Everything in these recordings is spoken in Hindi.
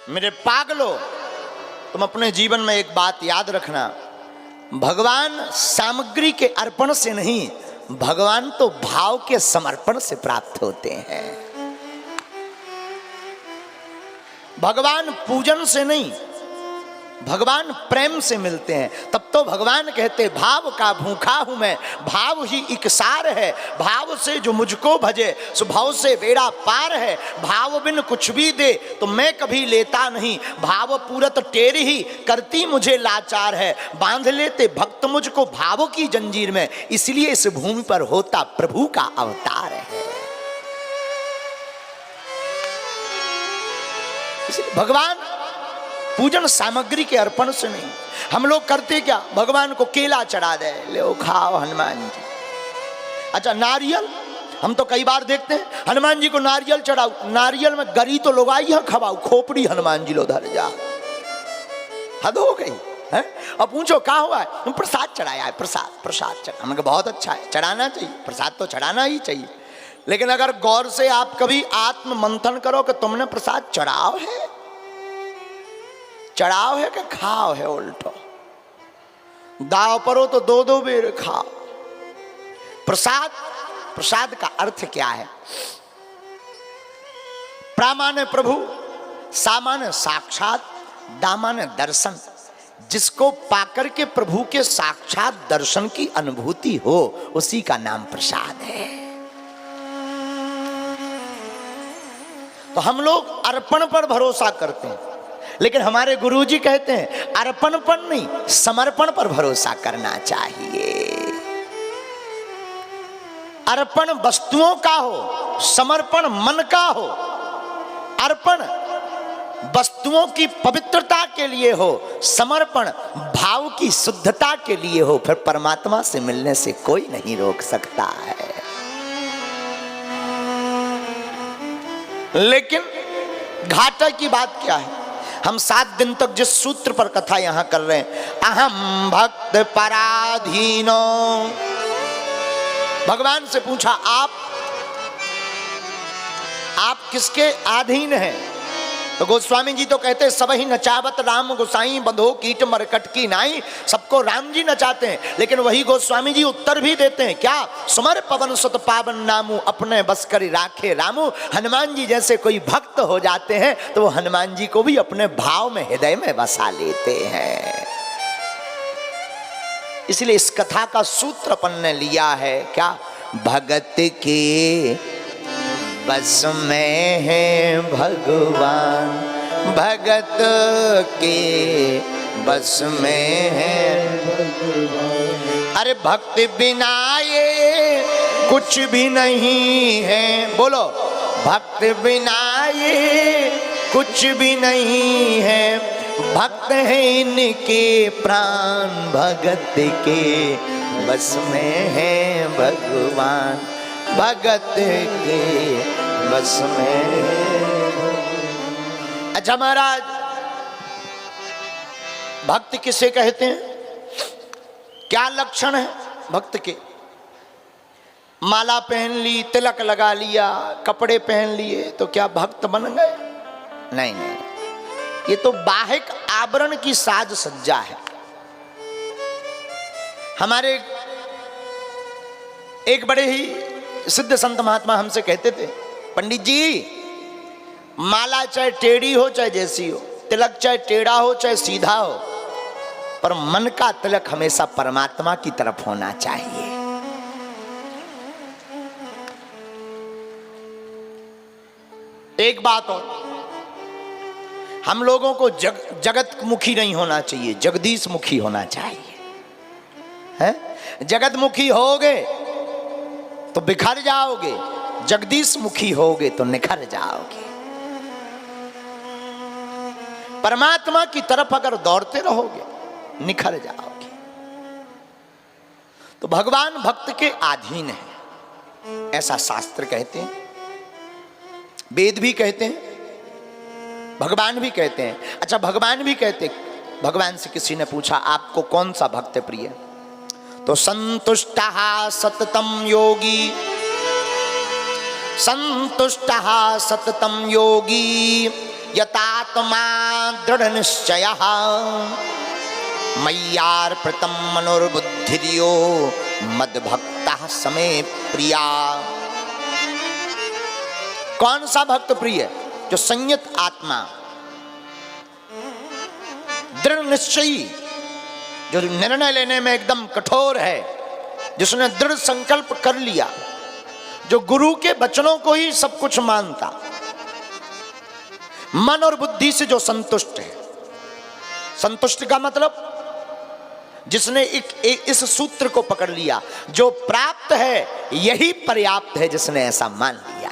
मेरे पागलों, तुम अपने जीवन में एक बात याद रखना, भगवान सामग्री के अर्पण से नहीं, भगवान तो भाव के समर्पण से प्राप्त होते हैं। भगवान पूजन से नहीं, भगवान प्रेम से मिलते हैं। तब तो भगवान कहते भाव का भूखा हूं मैं, भाव ही इकसार है, भाव से जो मुझको भजे स्वभाव से बेड़ा पार है। भाव बिन कुछ भी दे तो मैं कभी लेता नहीं, भाव पूरत टेरी ही करती मुझे लाचार है। बांध लेते भक्त मुझको भावों की जंजीर में, इसलिए इस भूमि पर होता प्रभु का अवतार है। भगवान पूजन सामग्री के अर्पण से नहीं। हम लोग करते क्या, भगवान को केला चढ़ा दे, ले खाओ हनुमान जी। अच्छा नारियल, हम तो कई बार देखते हैं हनुमान जी को नारियल चढ़ाओ, नारियल में गरी तो लगाई है, खवाओ खोपड़ी हनुमान जी लो धर जा, हद हो गई है। अब पूछो क्या हुआ है, हम प्रसाद चढ़ाया है, प्रसाद चढ़ा, हमने कहा बहुत अच्छा है, चढ़ाना चाहिए, प्रसाद तो चढ़ाना ही चाहिए। लेकिन अगर गौर से आप कभी आत्म मंथन करो कि तुमने प्रसाद चढ़ाओ है कि खाओ है, उल्टो दाव परो तो दो दो बेर खाओ। प्रसाद का अर्थ क्या है? प्रामाण्य प्रभु, सामान्य साक्षात, दामान्य दर्शन। जिसको पाकर के प्रभु के साक्षात दर्शन की अनुभूति हो, उसी का नाम प्रसाद है। तो हम लोग अर्पण पर भरोसा करते हैं, लेकिन हमारे गुरुजी कहते हैं अर्पण पर नहीं, समर्पण पर भरोसा करना चाहिए। अर्पण वस्तुओं का हो, समर्पण मन का हो। अर्पण वस्तुओं की पवित्रता के लिए हो, समर्पण भाव की शुद्धता के लिए हो, फिर परमात्मा से मिलने से कोई नहीं रोक सकता है। लेकिन घाटा की बात क्या है, हम 7 दिन तक जिस सूत्र पर कथा यहां कर रहे हैं, अहम भक्त पराधीनो। भगवान से पूछा आप किसके अधीन हैं? तो गोस्वामी जी तो कहते हैं सबही नचावत राम गोसाई, बंधो कीट मरकट की नाई। सबको राम जी नचाते हैं, लेकिन वही गोस्वामी जी उत्तर भी देते हैं क्या? सुमर पवन सुत पावन नामू, अपने बस करी राखे रामू। हनुमान जी जैसे कोई भक्त हो जाते हैं तो वो हनुमान जी को भी अपने भाव में, हृदय में बसा लेते हैं। इसलिए इस कथा का सूत्र अपन ने लिया है क्या? भगत के बस में है भगवान, भगत के बस में है भगवान। अरे भक्त बिना ये कुछ भी नहीं है, बोलो भक्त बिना ये कुछ भी नहीं है। भक्त है इनके प्राण, भगत के बस में है भगवान, भगत के बस में। अच्छा महाराज, भक्त किसे कहते हैं? क्या लक्षण है भक्त के? माला पहन ली, तिलक लगा लिया, कपड़े पहन लिए तो क्या भक्त बन गए? नहीं नहीं, ये तो बाहिक आवरण की साज सज्जा है। हमारे एक बड़े ही सिद्ध संत महात्मा हमसे कहते थे, पंडित जी माला चाहे टेढ़ी हो चाहे जैसी हो, तिलक चाहे टेढ़ा हो चाहे सीधा हो, पर मन का तिलक हमेशा परमात्मा की तरफ होना चाहिए। एक बात और, हम लोगों को जगत मुखी नहीं होना चाहिए, जगदीश मुखी होना चाहिए। है? जगत मुखी होगे तो बिखर जाओगे, जगदीश मुखी होगे तो निखर जाओगे। परमात्मा की तरफ अगर दौड़ते रहोगे निखर जाओगे। तो भगवान भक्त के अधीन है, ऐसा शास्त्र कहते हैं, वेद भी कहते हैं, भगवान भी कहते हैं। अच्छा भगवान भी कहते, भगवान से किसी ने पूछा आपको कौन सा भक्त प्रिय? तो संतुष्टः सततम योगी, संतुष्टः सततम योगी, यतात्मा दृढ़ निश्चयः मय्यार्पितं मनोर्बुद्धिर्यो मद्भक्तः समे प्रिया। कौन सा भक्त प्रिय? जो संयत आत्मा, दृढ़ निश्चयी, जो निर्णय लेने में एकदम कठोर है, जिसने दृढ़ संकल्प कर लिया, जो गुरु के वचनों को ही सब कुछ मानता, मन और बुद्धि से जो संतुष्ट है। संतुष्ट का मतलब जिसने इस सूत्र को पकड़ लिया, जो प्राप्त है यही पर्याप्त है, जिसने ऐसा मान लिया।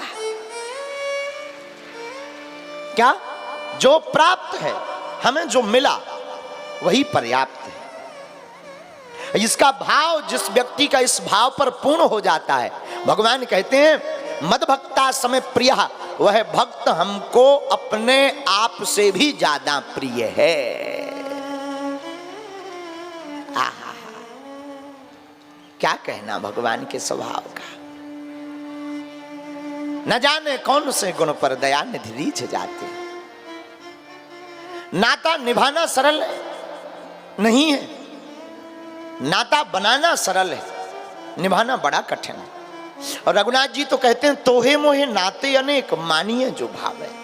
क्या? जो प्राप्त है, हमें जो मिला वही पर्याप्त है। इसका भाव, जिस व्यक्ति का इस भाव पर पूर्ण हो जाता है, भगवान कहते हैं मद्भक्ता समय प्रिय, वह भक्त हमको अपने आप से भी ज्यादा प्रिय है। आहा, क्या कहना भगवान के स्वभाव का। न जाने कौन से गुण पर दया निधि रीझ जाते। नाता निभाना सरल नहीं है, नाता बनाना सरल है, निभाना बड़ा कठिन है। और रघुनाथ जी तो कहते हैं तोहे मोहे नाते अनेक, मानिए जो भाव है।